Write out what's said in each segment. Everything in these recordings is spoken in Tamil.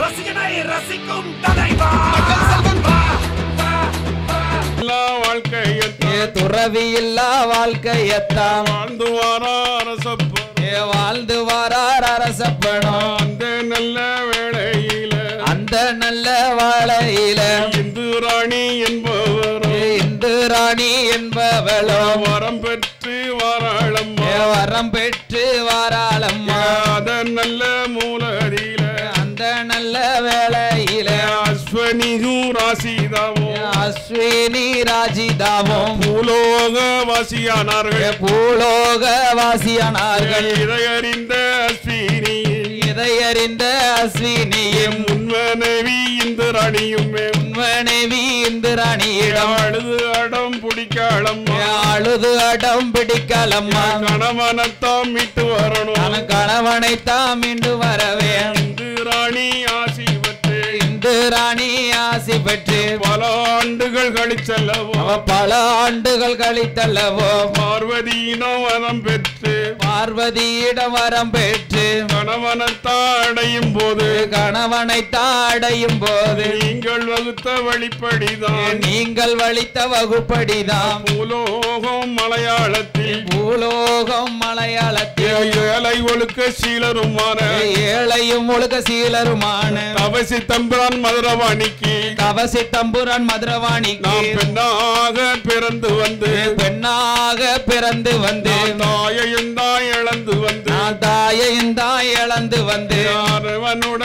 ரசிகனை ரசிக்கும் தலைவா வாழ்க்கையத்தே துறவி இல்லா வாழ்க்கையத்தான் வாழ்ந்து வாரார் அரசப்பன் வாழ்ந்து வாரார் அரசப்பனும் அந்த நல்ல வேளையில இந்து ராணி என்பவளோ வரம் பெற்று வாராளம்மா அதன் நல்ல மூலரியில அந்த நல்ல வேளையில அஸ்வினி ராஜிதாவும் பூலோகவாசியானார்கள் இதையறிந்த அஸ்வினியும் உன்மனைவி இந்திராணியிடம் அழுது அடம் பிடிக்காலம்மா கணவனைத்தான் மீண்டு வரவே இந்திராணி ஆசி பெற்று பல ஆண்டுகள் கழித்தல்லவோ பார்வதியிடம் வரம் பெற்று கணவனைத்தான் அடையும் போது நீங்கள் வகுத்த வகுப்படிதான் பூலோகம் மலையாளத்தில் ஏழையும் ஒழுக்க சீலருமான கவசி தம்புரான் மதுரவாணிக்கு பெண்ணாக பிறந்து வந்து தாயையும் இழந்து வந்து அரவனோட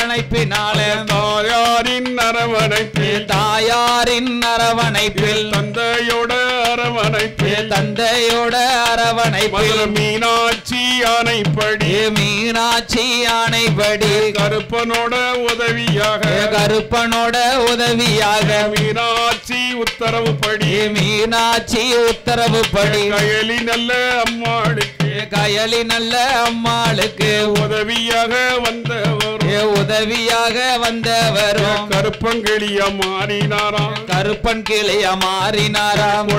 அழைப்பினாலே தாயாரின் அரவணைப்பில் தந்தையோட அரவணைப்பில் மீனாட்சி ஆணைப்படி கருப்பனோட உதவியாக மீனாட்சி உத்தரவுப்படி கயலி நல்ல அம்மாளுக்கு உதவியாக வந்தவரும் கருப்பன் கிளிய மாறினாராம்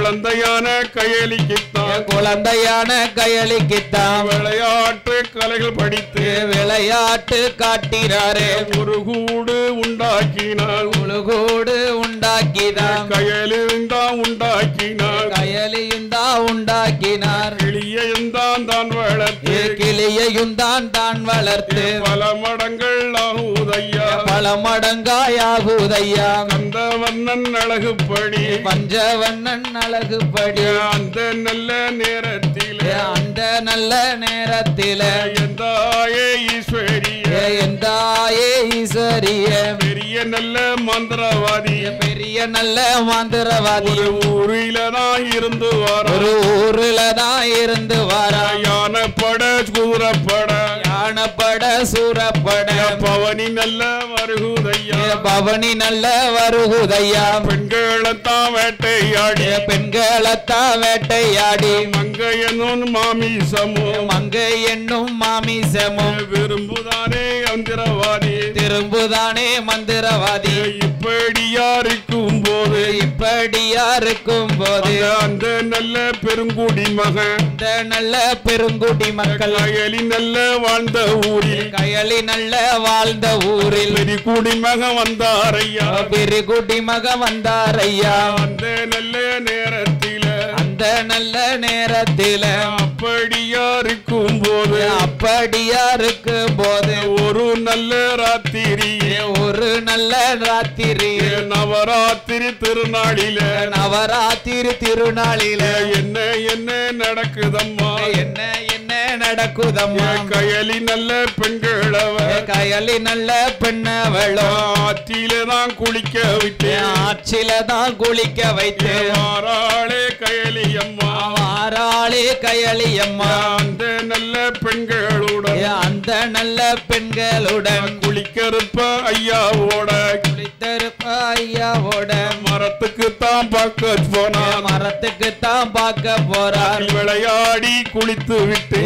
குழந்தையான கயலிக்குத்தான் விளையாட்டு கலைகள் படித்து விளையாட்டு காட்டினாரே ஒரு கூடு உண்டாக்கினார் கயலியுந்தான் உண்டாக்கினார் கிளியையும் தான் வளர்த்து பல மடங்காயாகுதையா கந்தவண்ணன் அழகுப்படி அந்த நல்ல நேரத்திலே எந்தாயே ஈஸ்வரிய பெரிய நல்ல மந்திரவாதி ஊரில்தான் இருந்து வாரா யானப்பட சூரப்பட பவனி நல்ல வருகுதையா பெண்களத்தான் வேட்டையாடி மங்கை என்னும் மாமிசமும் விரும்புதானே மந்திரவாதி இப்படியா இருக்கும் போது அந்த நல்ல பெருங்குடி மக்கள் கயலி நல்ல வாழ்ந்த ஊரில் பெருகுடி மக வந்தாரையா அந்த நல்ல நேரத்தில அப்படியா இருக்கும் போது ஒரு நல்ல ராத்திரி நவராத்திரி திருநாளில என்ன நடக்குதம்மா கயலி நல்ல பெண்ணவளோ ஆற்றிலதான் குளிக்க வைத்தேன் ஆறாளே கயலி அம்மா அந்த நல்ல பெண்களுடன் குளிக்கருப்ப ஐயாவோட மரத்துக்குத்தான் பார்க்க போனார் விளையாடி குளித்து விட்டு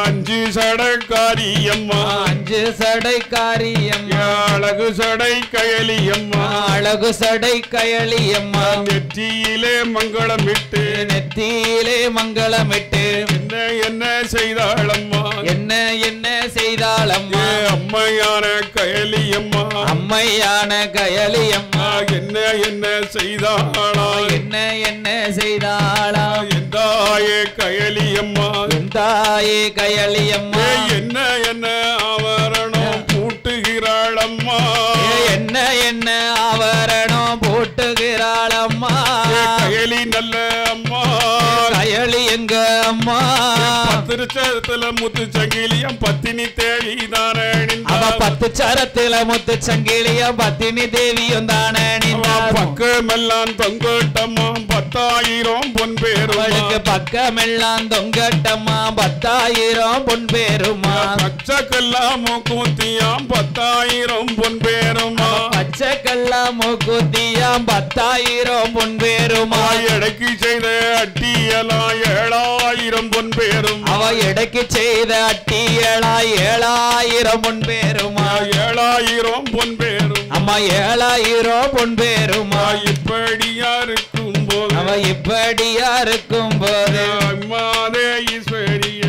அஞ்சு சடைக்காரியம்மா அழகு சடை கயலியம்மா நெற்றியிலே மங்களமிட்டு என்ன செய்தாளம்மா என்ன என்ன செய்தாளம்மா அம்மையான கயலியம்மா அம்மையான கயலியம்மா என்ன என்ன செய்தாளா என்ன என்ன செய்தாளா எந்தாயே கயலியம்மா எந்தாயே கயலியம்மா என்ன என்ன ஆவரணம் பூட்டுகிறாளம்மா என்ன என்ன ஆவரணம் போட்டுகிறாளம்மா கயலி நல்ல அம்மா கயலி எங்க அம்மா திருச்சரத்துல முத்து சங்கிலியம் பத்தினி தேவி தானே அவ 10 சரத்துல முத்து சங்கிலியம் பத்தினி தேவியும் தானே பக்கமெல்லாம் தொங்கட்டம்மா 10,000 பொன் பேருமா பக்கமெல்லாம் தொங்கட்டம்மா 10,000 பொன் பேருமா பச்சைக்கெல்லாம் மூக்குத்தியாம் 10,000 பொன் பேருமா பச்சைக்கெல்லாம் மூக்குத்தியாம் 10,000 பொன் பேருமா எடைக்கு செய்த அட்டியலாம் 7,000 பொன் பேரும் அவ எடைக்கு செய்த அட்டியலா 7,000 பொன் பேருமா 7,000 பொன் பேரும் அம்மா 7,000 பொன் பேருமா இப்படியா இருக்கும் போது அவ இப்படியா இருக்கும் போது அம்மாதே ஈஸ்வரிய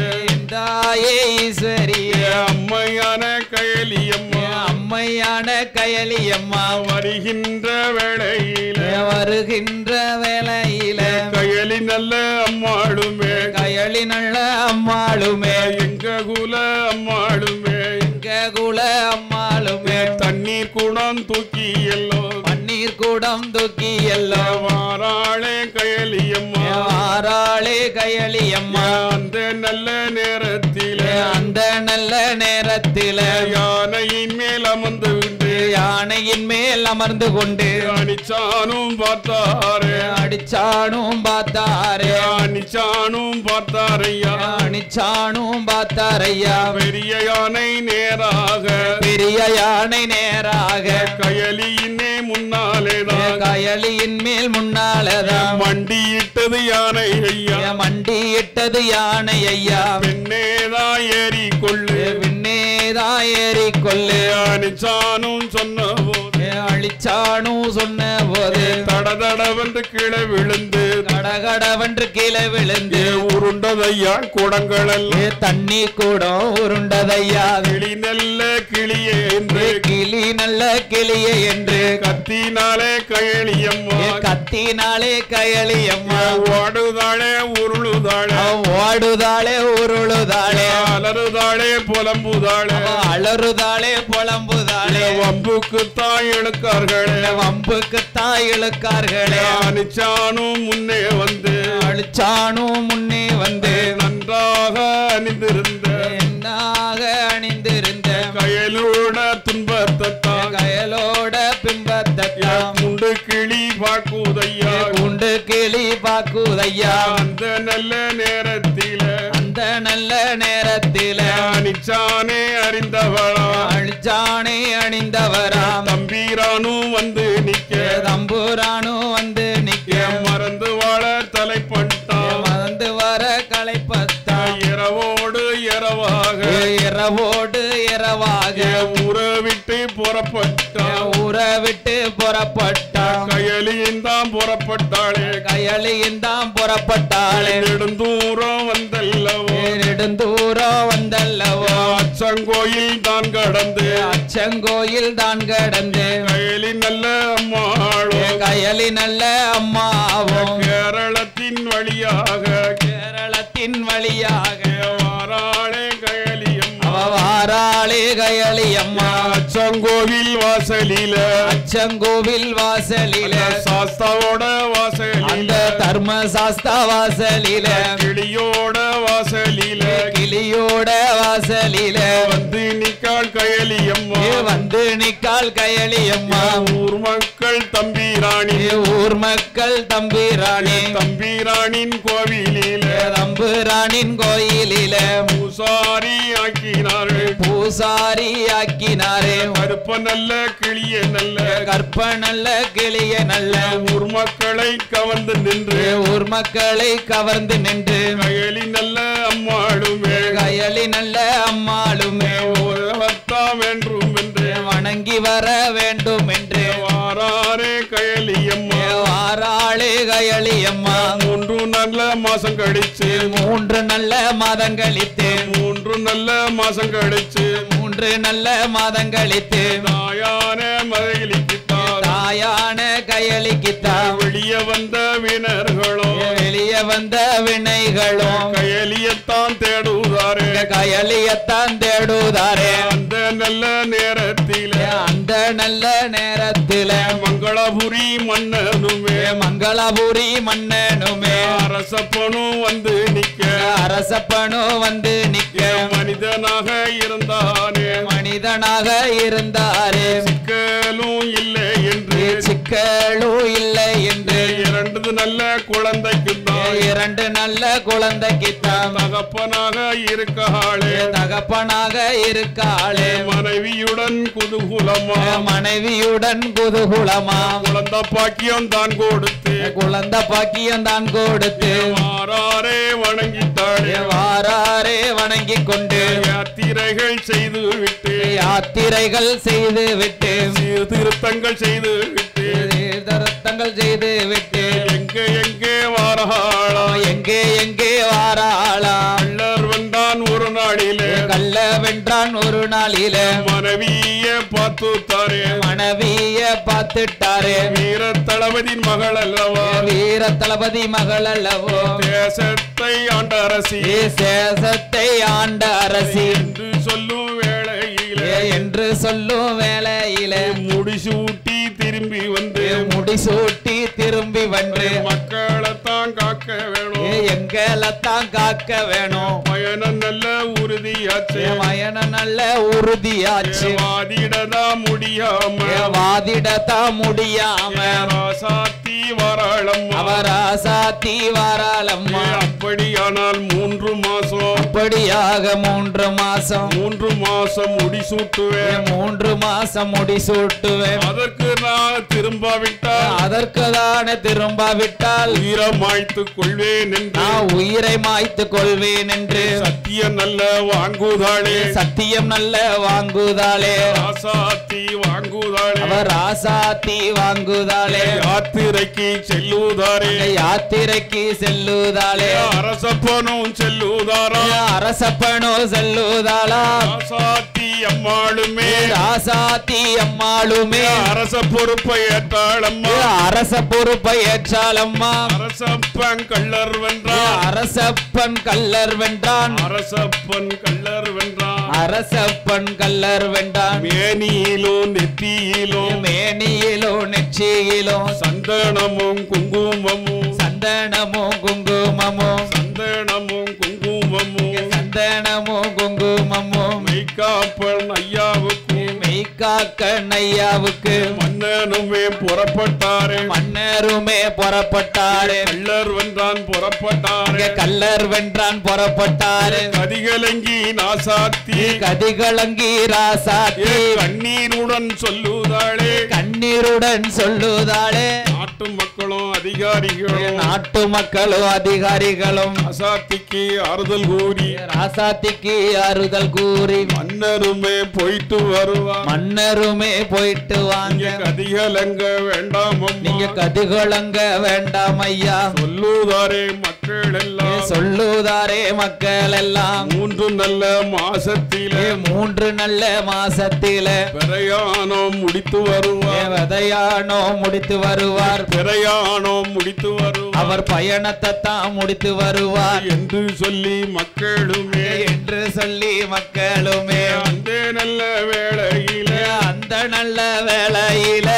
தாயே ஈஸ்வரிய அம்மையான கயலியம்மா அம்மையான கயலியம்மா வருகின்ற வேளையில வருகின்ற வேளையில கயலி நல்ல அம்மாளுமே கயலி நல்ல அம்மாளுமே எங்க குல அம்மாளுமே எங்க குல அம்மாளுமே தண்ணீர் குடம் தூக்கி எல்லோ பன்னீர் கூடம் தூக்கி எல்லோ வாராளே கயலியம்மா வாராளே கயலியம்மா அந்த நல்ல நேரத்தில அந்த நல்ல நேரத்தில யானையின் மேல் அமர்ந்து விட்டு யானையின் மேல் அமர்ந்து கொண்டு அடிச்சானும் பார்த்தாரு அடிச்சானும் பார்த்தாரு அடிச்சானும் பார்த்தாரையா அடிச்சானும் பார்த்தாரையா பெரிய யானை நேராக பெரிய யானை நேராக கயலியினே முன்னாலேதான் கயலியின் மேல் முன்னாலதான் மண்டியிட்டது யானை ஐயா மண்டியிட்டது யானை ஐயா பெண்ணேதான் ஏறி கொள்ளு பின்னேதான் ஏறி கொள்ளு அணிச்சானும் சொன்ன போது அழிச்சானும் சொன்ன போது தடதடவென்று கீழே விழுந்து கடகடவென்று கீழே விழுந்து உருண்டதையா குடங்களல் தண்ணி கூடம் உருண்டதையா கிளி நல்ல கிளியே என்று கிளி நல்ல கிளியே என்று கத்தினாலே கயலியம்மா கத்தினாலே கயலியம்மா ஓடுதாளே உருளுதாளே ஓடுதாளே உருளுதாளே அலறுதாளே புலம்புதாளே அலறுதாளே புலம்புதாளே வம்புக்குத்தான் இழுக்கார்களே வம்புக்குத்தான் இழுக்கார்களே அணிச்சானும் முன்னே வந்து அழிச்சானும் முன்னே வந்து நன்றாக அணிந்திருந்த என்னாக அணிந்திருந்த கயலோட துன்பத்தான் கயலோட பிம்பத்தான் உண்டு கிளி பாக்குதையா உண்டு கிளி பாக்குதையா அந்த நல்ல நேரத்தில அந்த நல்ல நேரத்தில அணிச்சானே அறிந்தவளா அழிச்சானே அணிந்தவராம் தம்பீரானும் வந்து நிக்க தம்பூரானும் வந்து நிக்க மறந்து வாழ தலைப்பட்டான் மறந்து வர களைப்பத்தான் இரவோடு இரவாக இரவோடு இரவாக ஊரை விட்டு புறப்பட்டான் ஊரை விட்டு புறப்பட்டான் கயலியின் தான் புறப்பட்டாளே கயலியின் தான் புறப்பட்டாளே நெடுந்தூரம் வந்தல்லவோ நெடுந்தூரம் வந்தல்லவோ அச்சங்கோயில் தான் கடந்து அச்சங்கோயில் தான் கடந்து கயலி நல்ல அம்மாளோ கயலி நல்ல அம்மாவும் கேரளத்தின் வழியாக கேரளத்தின் வழியாக வாராளே கயலியம்மா வாராளே கயலியம்மா அச்சங்கோவில் வாசலில அச்சங்கோவில் வாசலில சாஸ்தாவோட வாசலில அந்த தர்ம சாஸ்தா வாசலில கிளியோட வாசலில கிளியோட வாசலில வந்து நிக்காள் கயலியம்மா வந்து நிக்காள் கயலியம்மா ஊர் மக்கள் தம்பிராணி ஊர் மக்கள் தம்பிராணி தம்பிராணின் கோவிலில தம்பிராணின் கோயிலில பூசாரி ஆக்கினார்கள் பூசாரி ஆக்கினாரே கருப்ப நல்ல கிளிய நல்ல கற்ப நல்ல கிளிய நல்ல ஊர் மக்களை கவர்ந்து நின்று ஊர் மக்களை கவர்ந்து நின்று கயலி நல்ல அம்மாளுமே கயலி நல்ல அம்மாளுமே உலகத்தா வேண்டும் என்று வணங்கி வர வேண்டும் என்று வாராரே கயலியம்மா வாராளே கயலியம்மா 3 நல்ல மாசம் கழிச்சு 3 நல்ல மாதம் கழித்து 3 நல்ல மாசம் கழிச்சு 3 நல்ல மாதம் கழித்து தாயான மகளிக்குத்தான் தாயான கயலிக்குத்தான் வெளியே வந்த வினர்களும் வெளியே வந்த வினைகளும் கயலியத்தான் தேடுவாரே கயலியத்தான் தேடுதாரே அந்த நல்ல நேரத்திலே அந்த நல்ல நேரத்தில மங்களபுரி மன்னனுமே மங்களபுரி மன்னனுமே அரசப்பனும் வந்து நிக்க அரசப்பனும் வந்து நிக்க மனிதனாக இருந்தானே மனிதனாக இருந்தாரே சிக்கலும் இல்லை என்று சிக்கலும் இல்லை என்று 2 நல்ல குழந்தைக்குத்தான் 2 நல்ல குழந்தைக்குத்தான் தகப்பனாக இருக்காளே தகப்பனாக இருக்காளே மனைவியுடன் குதூகூலமா மனைவியுடன் குதூகூலமா குழந்தை பாக்கியம் தான் கொடுத்து குழந்தை பாக்கியம் தான் கொடுத்து வாராரே வணங்கித்தாளே வாராரே வணங்கி கொண்டு யாத்திரைகள் செய்து விட்டு யாத்திரைகள் செய்து விட்டு சீர்திருத்தங்கள் செய்து விட்டு சீர்திருத்தங்கள் செய்து விட்டு எங்கே வாராளா எங்கே வாராளா கள்ளர் வந்தான் ஒரு நாளிலே கள்ள வென்றான் ஒரு நாளிலே மனைவிய பார்த்துத்தாரே மனைவிய பார்த்துட்டாரே வீர தளபதியின் மகள் அல்லவா வீர தளபதி மகள் அல்லவோ தேசத்தை ஆண்ட அரசி சேசத்தை ஆண்ட அரசி என்று சொல்லும் வேளையிலே என்று சொல்லும் வேளையிலே முடிசூட்டி திரும்பி வந்து முடிசூட்டி திரும்பி வந்து மக்களைத்தான் காக்க வேணும் எங்களைத்தான் காக்க வேணும் பயணம் நல்ல உறுதியாச்சு பயணம் நல்ல உறுதியாச்சு வாதிடதா முடியாம வாதிடத்தான் முடியாம ராசாத்தி வாராளம்மா அவராசாத்தி வாராளம்மா அப்படியானால் 3 மாசம் அப்படியாக 3 மாசம் 3 மாசம் முடிசூட்டுவேன் 3 மாசம் முடிசூட்டுவேன் அதற்கு நான் திரும்பாவிட்டால் அதற்கு தானே திரும்பாவிட்டால் உயிரை மாய்த்து கொள்வேன் என்று நான் உயிரை மாய்த்து கொள்வேன் என்று சத்தியம் நல்ல வாங்குதாளே சத்தியம் நல்ல வாங்குதாளே ராசாத்தி வாங்குதாளே அவர் ராசாத்தி வாங்குதாளே யாத்திரைக்கு செல்லுதாரே யாத்திரைக்கு செல்லுதாளே அரசப்பனும் செல்லுதாரா அரசப்பனோ செல்லுதாளா ராசாத்தி அம்மாளுமே ராசாத்தி அம்மாளுமே அரச பொறுப்பை ஏற்றாளம்மா அரச பொறுப்பை ஏற்றாளம்மா அரசப்பன் கள்ளர் வென்றான் அரசப்பன் கள்ளர் வென்றான் அரசப்பன் கள்ளர் வென்றான் அரசப்பன் கள்ளர் வென்றான் மேனியிலும் நெத்தியிலும் மேனியிலோ நெற்றியிலோ சந்தனமும் குங்குமமும் சந்தனமும் குங்குமமும் சந்தனமும் குங்குமமும் சந்தனமும் குங்குமமும் மெய்காப்பன் ஐயாவுக்கும் மெய்காக்கன் ஐயாவுக்கு மன்னனுமே புறப்பட்டாரே மன்னருமே புறப்பட்டாரு கள்ளர் வென்றான் புறப்பட்டாரே கள்ளர் வென்றான் புறப்பட்டாரு கதிகலங்கி நாசாத்தி கதிகலங்கி ராசாத்தி கண்ணீருடன் சொல்லுதாளே கண்ணீருடன் சொல்லுதாளே நாட்டு மக்களும் அதிகாரிகளும் நாட்டு மக்களும் அதிகாரிகளும் அசாத்திக்கு ஆறுதல் கூறி ராசாத்திக்கு ஆறுதல் கூறி மன்னருமே போயிட்டு வருவான் மன்னருமே போயிட்டு வாங்க கதிகலங்க வேண்டாம் நீங்க கதிகலங்க வேண்டாம் ஐயா சொல்லுதாரே மக்கள் எல்லாம் சொல்லுதாரே மக்கள் எல்லாம் 3 நல்ல மாசத்திலே 3 நல்ல மாசத்தில பிரயாணம் முடித்து வருவார் விதையானோ முடித்து வருவார் பிரயாணம் முடித்து வருவார் அவர் பயணத்தை தான் முடித்து வருவார் என்று சொல்லி மக்களுமே என்று சொல்லி மக்களுமே அந்த நல்ல வேளையில அந்த நல்ல வேளையில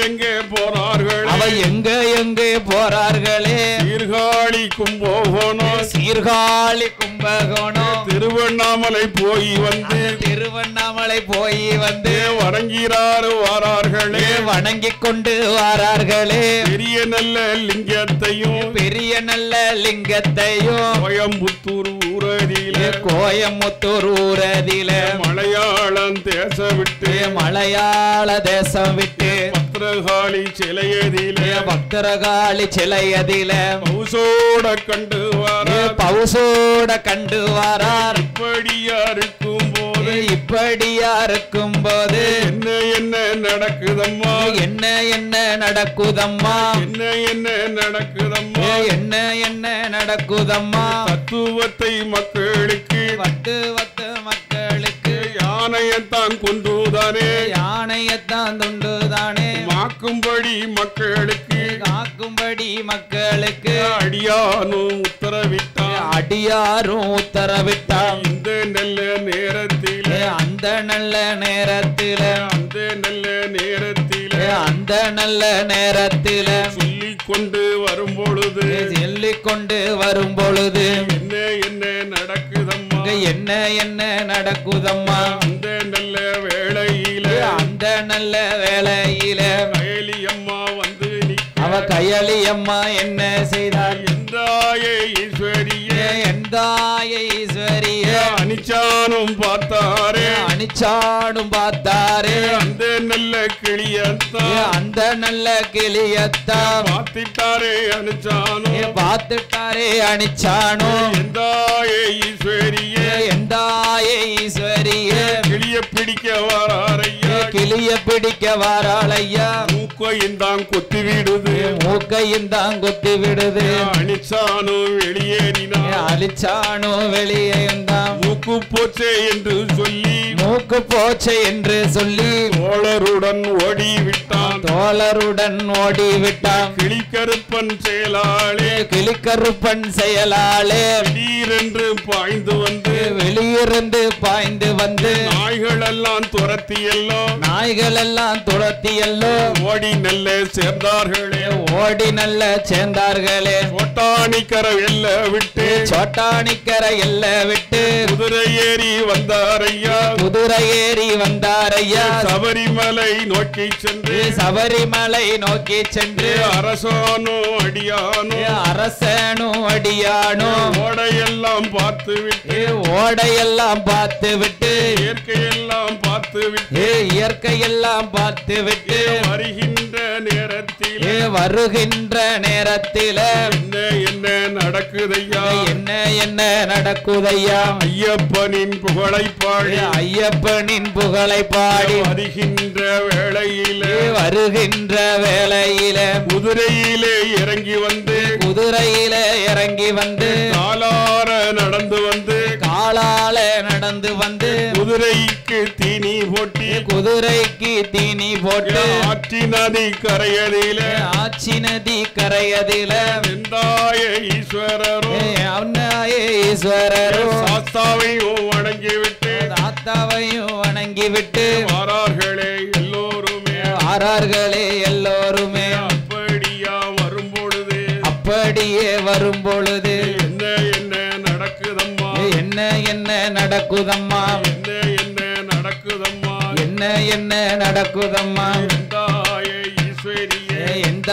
எங்கே போறார்கள் அவ எங்கே போறார்களே சீர்காழி கும்பகோணம் சீர்காழி கும்பகோணம் திருவண்ணாமலை போய் வந்து திருவண்ணாமலை போய் வந்து வணங்கிறாரு வாரார்களே வணங்கிக் கொண்டு வாரார்களே பெரிய நல்ல லிங்கத்தையும் பெரிய நல்ல லிங்கத்தையும் கோயம்புத்தூர் ஊரதியிலே கோயம்புத்தூர் ஊரதியில மலையாளம் தேசம் விட்டு மலையாள தேசம் விட்டு பத்திரகாளி சிலையதிலே பக்தரகாளி சிலையதில பவுசோட கண்டு வாரார் பவுசோட கண்டு வாரார் இப்படியா இருக்கும் போது இப்படியா இருக்கும் போது என்ன நடக்குதம்மா என்ன நடக்குதம்மா என்ன நடக்குதம்மா என்ன நடக்குதம்மா தத்துவத்தை மக்களுக்கு வட்டு மக்கள் யானையத்தான் கொன்றுதானே யானையத்தான் துண்டுதானே மாக்கும்படி மக்களுக்கு காக்கும்படி மக்களுக்கு அடியானும் உத்தரவிட்டான் அடியாரும் உத்தரவிட்டான் இந்த நல்ல நேரத்திலே அந்த நல்ல நேரத்திலே அந்த நல்ல நேரத்திலே அந்த நல்ல நேரத்திலே சொல்லிக் கொண்டு வரும் பொழுது சொல்லிக் கொண்டு வரும் பொழுது என்ன என்ன நடக்குதம்மா என்ன என்ன நடக்குதம்மா அந்த நல்ல வேளையில அந்த நல்ல வேளையில கயலி அம்மா வந்து அவ கையளி அம்மா என்ன செய்தார் எந்தாயே ஈஸ்வரியே எந்தாய ஈஸ்வரிய அனிச்சானும் பார்த்தாரே அனிச்சாடும் பார்த்தாரே அந்த நல்ல கிளியத்தான் அந்த நல்ல கிளியத்தான் பார்த்திட்டாரே அனிச்சானும் பார்த்துட்டாரே அனிச்சானோ எந்தாயே ஈஸ்வரியே எந்தாய ஈஸ்வரிய கிளிய பிடிக்க வாராரையா கிளிய பிடிக்க வாராளையா மூக்கையும் தான் கொத்தி விடுது மூக்கையும் தான் கொத்தி விடுது அனிச்சானும் வெளியேறினான் அழிச்சானோ வெளியேயும் தான் மூக்கு போச்சே என்று சொல்லி மூக்கு போச்சை என்று சொல்லி தோழருடன் ஓடி விட்டான் தோழருடன் ஓடி விட்டான் கிளிக்கருப்பன் செயலாளே கிளிக்கருப்பன் செயலாளே திடீரென்று பாய்ந்து வந்து வெளியிருந்து பாய்ந்து வந்து நாய்கள் எல்லாம் துரத்தி எல்லாம் நாய்கள் எல்லாம் துரத்தியல்லோ ஓடி நல்ல சேர்ந்தார்களே ஓடி நல்ல சேர்ந்தார்களே கோட்டானிக்கர எல்ல விட்டு சோட்டானிக்கரை எல்ல விட்டு குதிரை ஏறி வந்தாரையா குதிரை ஏறி வந்தாரையா சபரிமலை நோக்கி சென்று சபரிமலை நோக்கி சென்று அரசானோ அடியானோ அரசனும் அடியானோ ஓடையெல்லாம் பார்த்து விட்டு ஓடையெல்லாம் பார்த்து விட்டு இயற்கையெல்லாம் பார்த்து விட்டு இயற்கையெல்லாம் பார்த்து விட்டு வருகின்ற நேரத்தில் வருகின்ற நேரத்தில் என்ன என்ன நடக்குதையா என்ன என்ன நடக்குதையா ஐயப்பனின் புகழை பாடி ஐயப்பனின் புகழை பாடி வருகின்ற வேளையிலே வருகின்ற வேளையில குதிரையிலே இறங்கி வந்து குதிரையில இறங்கி வந்து காலார நடந்து வந்து காலால நடந்து வந்து குதிரைக்கு தீனி போட்டி குதிரைக்கு தீனி போட்டு ஆற்றி நதி கரையதிலே ஆச்சி நதி கரையதில வெந்தாய ஈஸ்வரரும் ஈஸ்வரரும் சாஸ்தாவையும் வணங்கி விட்டு தாத்தாவையும் வணங்கி விட்டு வாரார்களே எல்லோருமே ஆறார்களே எல்லோருமே அப்படியா வரும் பொழுது அப்படியே வரும் பொழுது என்ன என்ன நடக்குதம்மா என்ன என்ன நடக்குதம்மா என்ன என்ன நடக்குதம்மா என்ன என்ன நடக்குதம்மா வெந்தாய ஈஸ்வரியே எந்த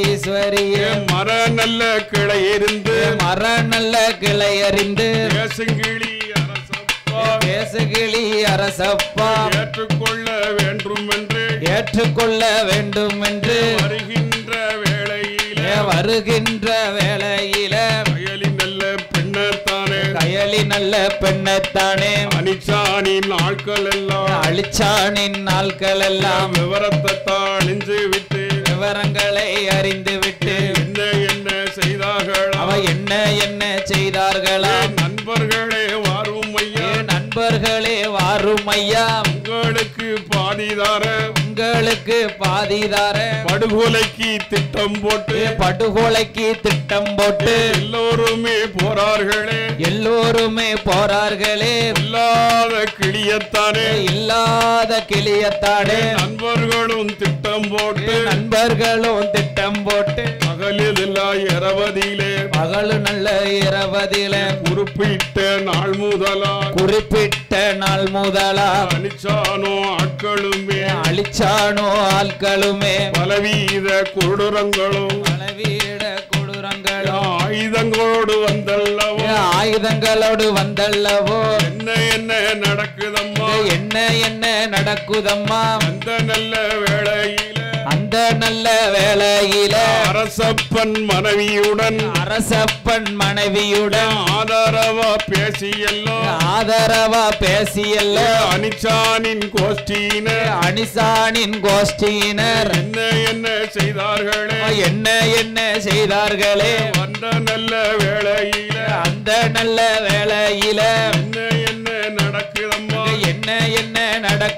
ஈஸ்வரியே மர நல்ல கிளை இருந்து மர நல்ல கிளையறிந்து பேசுங்கிளி அரசப்பா பேசுகிளி அரசப்பா ஏற்றுக்கொள்ள வேண்டும் என்று ஏற்றுக்கொள்ள வேண்டும் என்று வருகின்ற வேளையிலே வருகின்ற வேளையில கயலி நல்ல பெண்ணத்தானே கயலி நல்ல பெண்ணத்தானே அனிச்சானின் நாட்கள் எல்லாம் அழிச்சானின் நாட்கள் எல்லாம் விவரத்தை அழிஞ்சு விட்டு விவரங்களை அறிந்து விட்டு என்ன என்ன செய்தார்களா அவ என்ன என்ன செய்தார்களா நண்பர்களே வாரும் ஐயா நண்பர்களே வாரும் ஐயா உங்களுக்கு பாதிதார உங்களுக்கு பாதிதார படுகொலைக்கு திட்டம் போட்டு படுகொலைக்கு திட்டம் போட்டு எல்லோருமே போறார்களே எல்லோருமே போறார்களே இல்லாத கிளியத்தானே இல்லாத கிளியத்தானே நண்பர்களும் திட்டம் போட்டு நண்பர்களும் திட்டம் போட்டு பகலில் இரவதியிலே பகலு நல்ல இரவதில குறிப்பிட்ட நாள் முதலா குறிப்பிட்ட நாள் முதலா அனிச்சானோ ஆட்களுமே அழிச்சானோ ஆட்களுமே பலவீத கொடூரங்களும் பலவீட கொடூரங்களும் ஆயுதங்களோடு வந்தல்லவோ ஆயுதங்களோடு வந்தல்லவோ என்ன என்ன நடக்குதம்மா என்ன என்ன நடக்குதம்மா அந்த நல்ல வேளையில அந்த நல்ல வேளையில அரசப்பன் மனைவியுடன் அரசப்பன் மனைவியுடன் ஆதரவா பேசியெல்லாம் ஆதரவா பேசியல்ல அனிச்சானின் கோஷ்டியினர் அனிசானின் கோஷ்டியினர் என்ன என்ன செய்தார்களே என்ன என்ன செய்தார்களே வந்த நல்ல வேளையில அந்த நல்ல வேளையில என்ன என்ன நடக்குதம்மா என்ன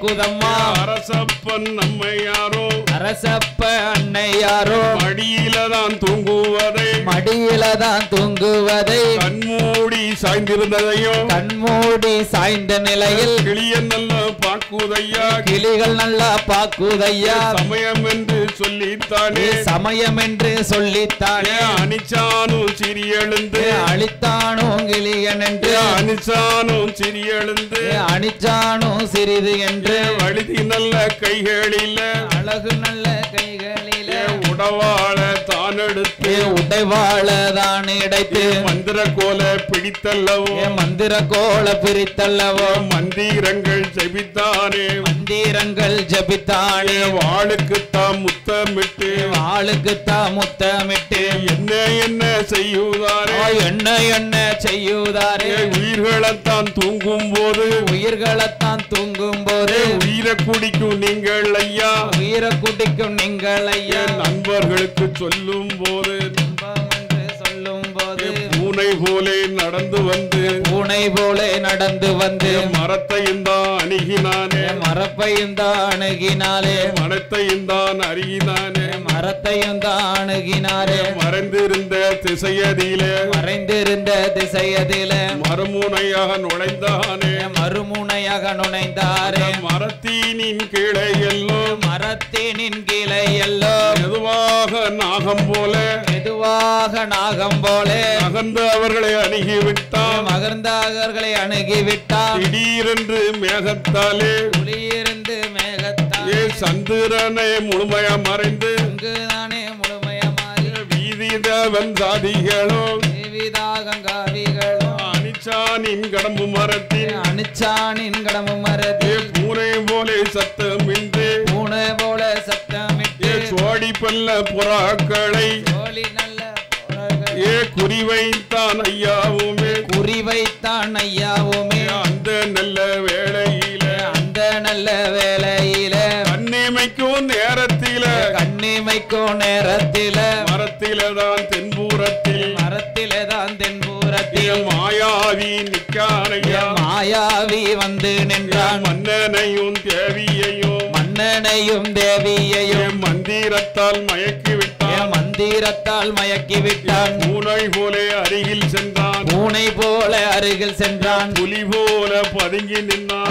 கேக்குதம்மா அரசப்பன் நம்மையாரோ அரசப்ப அன்னையாரோ மடியிலதான் தூங்குவதை கண்மூடி சாய்ந்திருந்ததையும் கண்மூடி சாய்ந்த நிலையில் கிளியன் நல்லா பாக்குதையா கிளிகள் நல்லா பாக்குதையா சமயம் என்று சொல்லித்தானே சமயம் என்று சொல்லித்தானே அனிச்சானும் சிறியெழுந்து அழித்தானும் கிளியன் என்று அனிச்சானும் சிறியெழுந்து அணிச்சானும் சிறிது என்று வழுதி நல்ல கைகளில அழகு நல்ல கைகளில உடவாள தான் எடுத்து உடைவாள தான் இடைத்து மந்திர கோல பிடித்தல்லவோ மந்திர கோல பிரித்தல்லவோ மந்திரங்கள் ஜபித்தானே மந்திரங்கள் ஜபித்தானே வாளுக்குத்தான் முத்தமிட்டு என்ன என்ன செய்யுதாரே என்ன செய்யுதாரே உயிர்களைத்தான் தூங்கும் போது உயிரை குடிக்கும் நீங்கள் ஐயா நண்பர்களுக்கு சொல்லும் போது பூனை போலே நடந்து வந்து மரத்தையும் தான் அணுகினானே மரத்தையும் தான் அருகினானே மறைந்திருந்த திசையதிலே மறுமுனையாக நுழைந்தானே மரத்தினின் கீழே எல்லோ மெதுவாக நாகம் போல நகர்ந்து அவர்களை அணுகிவிட்டான் திடீரென்று மேகத்தாலே சந்திரனை முழுமையா மறைந்து வீதிதவன் சாதிகளோ அனிச்சானின் கடம்பு மரத்தில் பூனை போலே சத்தமின்றி சோடி பல்ல புறாக்களை குறிவைத்தான் ஐயாவுமே அந்த நல்ல வேளையில கண்ணிமைக்கும் நேரத்தில மரத்திலதான் தென்புறத்தில் மாயாவி நிற்கானையா மாயாவி வந்து நின்றான் மன்னனையும் தேவியையும் மந்திரத்தால் மயக்கிவிட்டான் பூனை போல அருகில் சென்றான்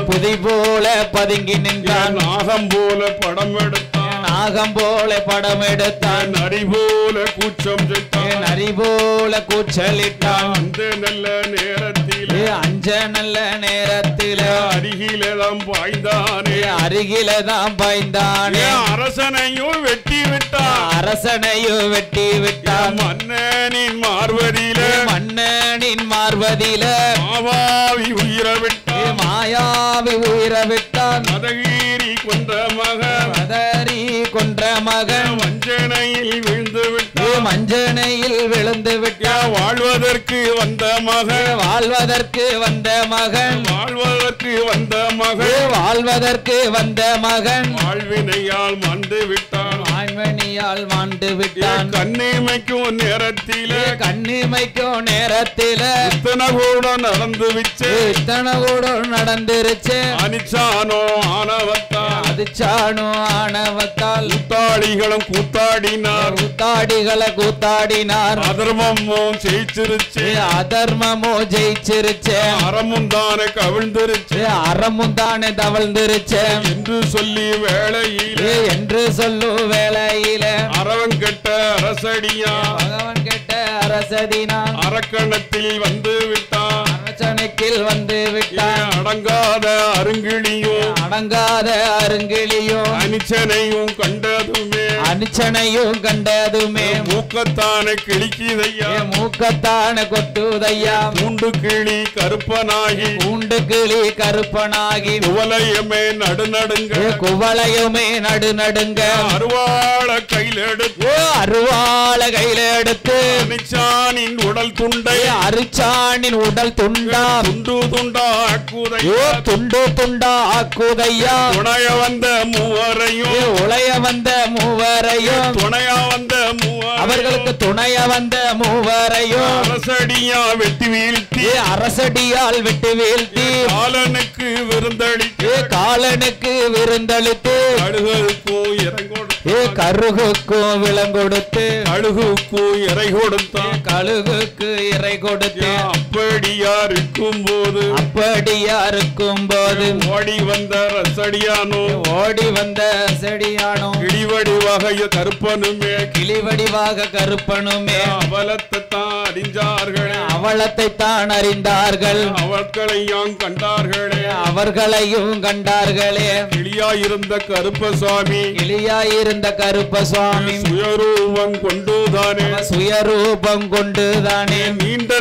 புலி போல பதுங்கி நின்றான் நாகம் போல படம் எடுத்தான் நரி போல கூச்சலிட்டான் அந்த நல்ல நேரத்திலே அருகிலதான் பாய்ந்தானே அரசனையும் வெட்டி விட்டான் மன்னனின் மார்வதில மாயாவி உயிர விட்டான் மதகிரி கொன்ற மகன் மஞ்சனையில் விழுந்து விட்டான் வாழ்வதற்கு வந்த மகன் வாழ்வினையால் மாண்டு விட்டான் கண்ணிமைக்கும் நேரத்திலே இத்தனை கூட நடந்துருச்சு அனிச்சானோ ஆணவத்தால் கூத்தாடிகளும் கூத்தாடினார் அதர்மமும் ஜெயிச்சிருச்சு அறமும் தானே கவிழ்ந்துருச்சு என்று சொல்லு வேளையில அரவன் கெட்ட அரசடியா அரக்கணத்தில் வந்து விட்டான் அடங்காத அருங்கிளியும் அனிச்சனையும் கண்டதுமே மூக்கத்தான கிளிக்குதையா கொட்டுதையா பூண்டு கிளி கருப்பனாகி குவளையுமே நடுநடுங்க அருவாள கையில எடுத்து அரிச்சானின் உடல் துண்டா துண்டா ஆக்குதையா துணைய வந்த மூவரையும் அவர்களுக்கு துணைய வந்த மூவரையும் அரசடியால் வெட்டி வீழ்த்தி காலனுக்கு காலனுக்கு விருந்தளித்து கழுகுக்கும் இறை கொடுத்து கருகுக்கும் விலங்கொடுத்து கழுகுக்கும் இறை கொடுத்தான் கழுகுக்கு இறை கொடுத்து அப்படியாருக்கும் போது ஓடி வந்த ரசடியானோ கிளிவடிவாக கருப்பனுமே அவலத்தை தான் அறிந்தார்கள் அவர்களையும் கண்டார்களே கிளியாயிருந்த கருப்பசாமி சுயரூபம் கொண்டுதானே நீண்ட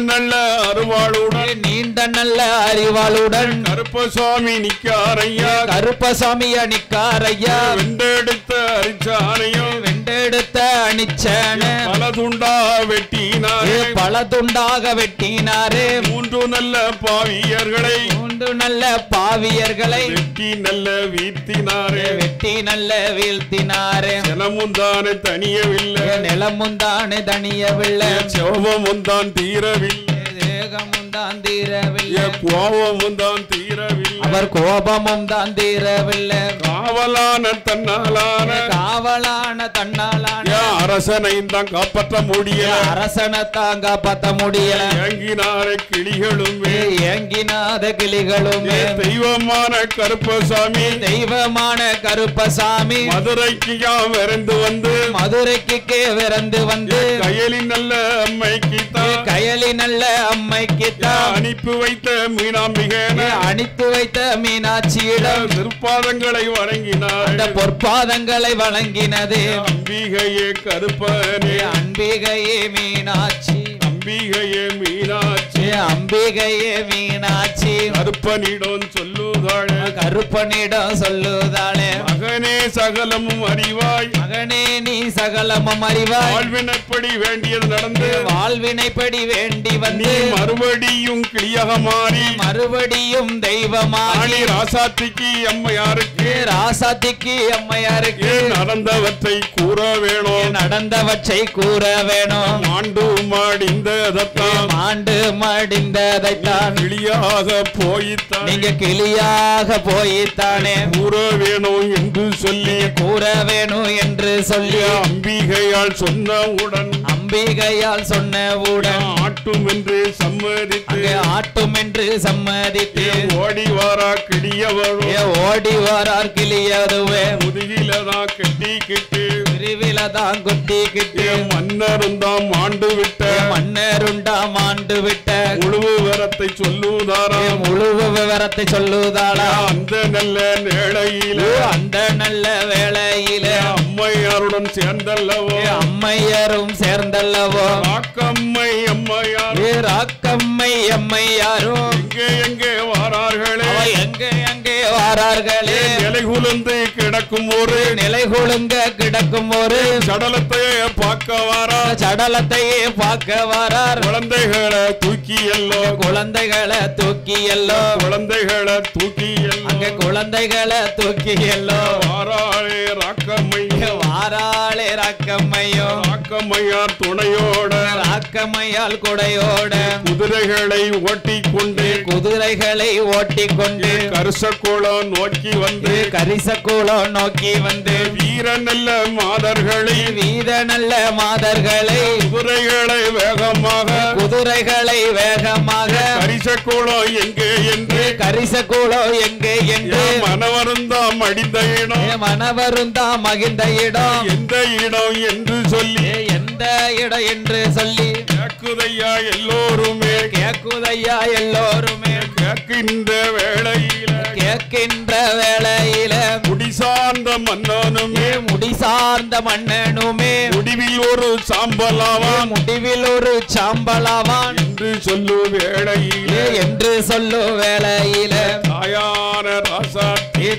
நல்ல அறிவாளுடன் கருப்பசாமி நிக்காரையா வெண்டெடுத்த அணிச்சானே பலதுண்டாக வெட்டினாரே மூன்று நல்ல பாவியர்களை வெட்டி நல்ல வீழ்த்தினாரே நிலமுந்தானே தனியவில்லை செவமுந்தான் தீரவில்லை அவர் கோபமும் தான் தீரவில்லை காவலான தன்னாலான அரசனையும் தான் காப்பாற்ற முடியல ஏங்கினாத கிளிகளுமே தெய்வமான கருப்பசாமி மதுரைக்கு விரைந்து வந்து கயலி நல்ல அம்மைக்கு அனுப்பி வைத்த மீனாட்சியிடம் திருப்பாதங்களை வணங்கினார் அந்த பொற்பாதங்களை வணங்கினது அம்பிகையே கருப்பனே அம்பிகையே மீனாட்சி கருப்பனிடம் சொல்லுதாளே மகனே சகலமும் அறிவாய் நீ சகலமும் அறிவாய் வாழ்வினைப்படி வேண்டியது நடந்து வாழ்வினைப்படி வேண்டி வந்து மறுபடியும் கிளியாக மாறி மறுபடியும் தெய்வமாகி ராசாத்திக்கு அம்மையாருக்கு நடந்தவற்றை கூற வேணும் மாண்டு மடிந்ததைத்தான் நீங்க கிளியாக போய்த்தானே கூற வேணும் என்று சொல்லி அம்பிகையால் சொன்னவுடன் ஆட்டும் என்று சம்மதித்து ஓடி வாரார் கிளியதுவே முதுகிலதான் கட்டிக்கிட்டு மன்னருந்தாம் ஆண்டு விட்ட முழு விவரத்தை சொல்லுதாரா அந்த நல்ல வேளையில அம்மையாருடன் சேர்ந்தல்லவோ ராக்கம்மை அம்மையாரும் எங்கே வாரார்களே நிலைகுலுந்து கிடக்கும் ஒரு சடலத்தையே பார்க்க வாரார் குழந்தைகளை தூக்கி எல்லோ வாராளே ராக்கம்மையார் துணையோட கொடையோட குதிரைகளை ஓட்டிக்கொண்டு கரிசக்குளம் நோக்கி வந்து வீர நல்ல மாதர்களை குதிரைகளை வேகமாக கரிசக்குளம் எங்கே என்று மனவருந்தாம் மகிழ்ந்த இடம் எந்த இடம் என்று சொல்லி கேக்குதையா எல்லோருமே கேட்கின்ற வேளையில முடிசார்ந்த மன்னனுமே முடிவில் ஒரு சாம்பலாவான் என்று சொல்லு வேளையில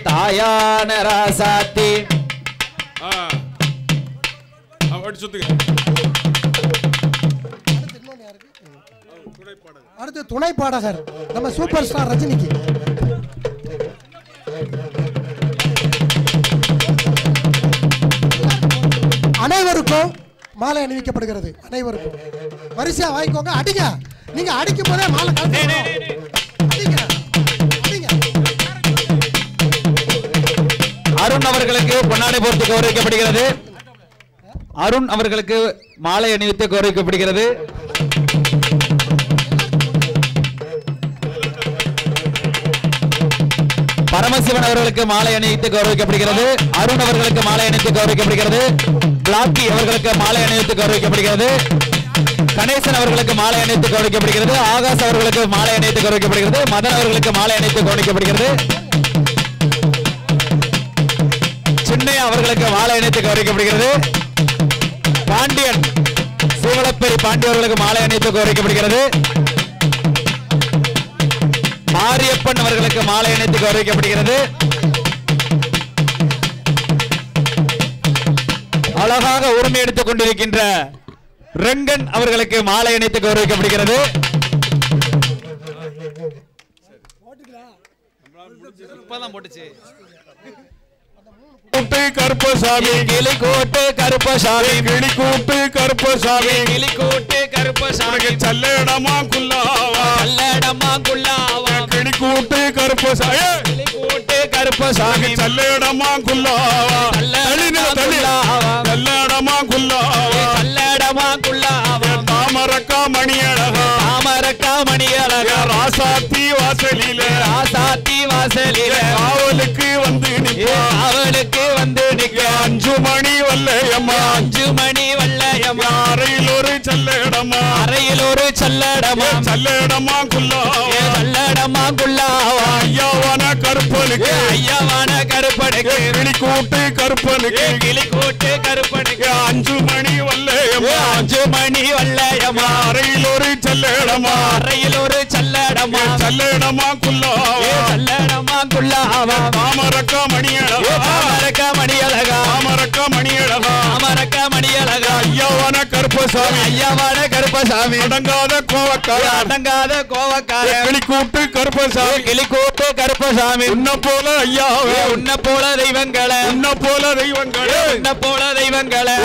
தாயான ராசாத்தி அடுத்து துணை பாடகர் நம்ம சூப்பர் ஸ்டார் ரஜினிக்கு அனைவருக்கும் மாலை அணிவிக்கப்படுகிறது. அனைவருக்கும் வரிசையா வாங்கிக்கோங்க. அடிங்க, நீங்க அடிக்கும் போதே மாலை கலந்து அடிங்க. பொன்னாடை போர்த்தி கௌரவிக்கப்படுகிறது. அருண் அவர்களுக்கு மாலை அணிவித்து கௌரவிக்கப்படுகிறது. பரமசிவன் அவர்களுக்கு மாலை அணிவித்து கௌரவிக்கப்படுகிறது. அருண் அவர்களுக்கு மாலை அணிவித்து கௌரவிக்கப்படுகிறது. பிளாக்கி அவர்களுக்கு மாலை அணிவித்து கௌரவிக்கப்படுகிறது. கணேசன் அவர்களுக்கு மாலை அணிவித்து கௌரவிக்கப்படுகிறது. ஆகாஷ் அவர்களுக்கு மாலை அணிவித்து கௌரவிக்கப்படுகிறது. மதன் அவர்களுக்கு மாலை அணிவித்து கௌரவிக்கப்படுகிறது. சின்னையா அவர்களுக்கு மாலை அணிவித்து கௌரவிக்கப்படுகிறது. பாண்டியன் சீவலப்பேரி பாண்டிய அவர்களுக்கு மாலை அணிவித்து கௌரவிக்கப்படுகிறது. மாரியப்பன் அவர்களுக்கு மாலை அணிவித்து கௌரவிக்கப்படுகிறது. அழகாக உரிமை எடுத்துக் கொண்டிருக்கின்ற ரங்கன் அவர்களுக்கு மாலை அணிவித்து கௌரவிக்கப்படுகிறது. கருப்பசாமி கிளிக்கூட்டு கருப்பசாமி கிளிக்கூட்டு கருப்பசாமி கிளிக்கூட்டு கருப்பசாமி சல்லடமா குல்லாவா கல்லடமா குல்லாவா கிளிக்கூட்டு கருப்பசாமி கிளிக்கூட்டு கருப்பசாமி சல்லடமா குல்லாவா சல்லடமா குல்லாவா கல்லடமா குல்லாவா தாமரக்கா மணியழகா தாமரக்கா மணியழகா ராசாத்தி வாசலிலே ராசாத்தி வாசலிலே காவலுக்கு வந்து அவளுக்கு வந்து நிக்க 5 மணி வல்லையம்மா 5 மணி வல்லையம்மா அறையில் ஒரு சல்லடமா அறையில் ஒரு சல்லடமா சல்லடமா குல்லாவா சல்லடமா குல்லாவா ஐயாவான கருப்பனுக்கு ஐயாவான கருப்பனுக்கு கிளிக்கூட்டு கருப்பனுக்கு கிளிக்கூட்டு கருப்பனுக்கு 5 மணி வல்லையம்மா 5 மணி வல்லையம்மா அறையில் ஒரு சல்லடமா அறையில் ஒரு சல்லடமா சல்லடமா குல்லாவா சல்லடமா குல்லாவா தாமரக்கா மணியழகா தாமரக்கா மணியழகா தாமரக்கா மணியழகா தாமரக்கா மணியழகா ஐயாவான கருப்பசாமி ஐயாவான கருப்பசாமி அடங்காத கோவக்கார அடங்காத கோவக்கார கிளிக்கூட்டு கருப்பசாமி கிளிக்கூட்டு கருப்பசாமி உன்ன போல ஐயாவே உன்ன போல தெய்வங்களே உன்ன போல தெய்வங்களே உன்ன போல தெய்வங்களே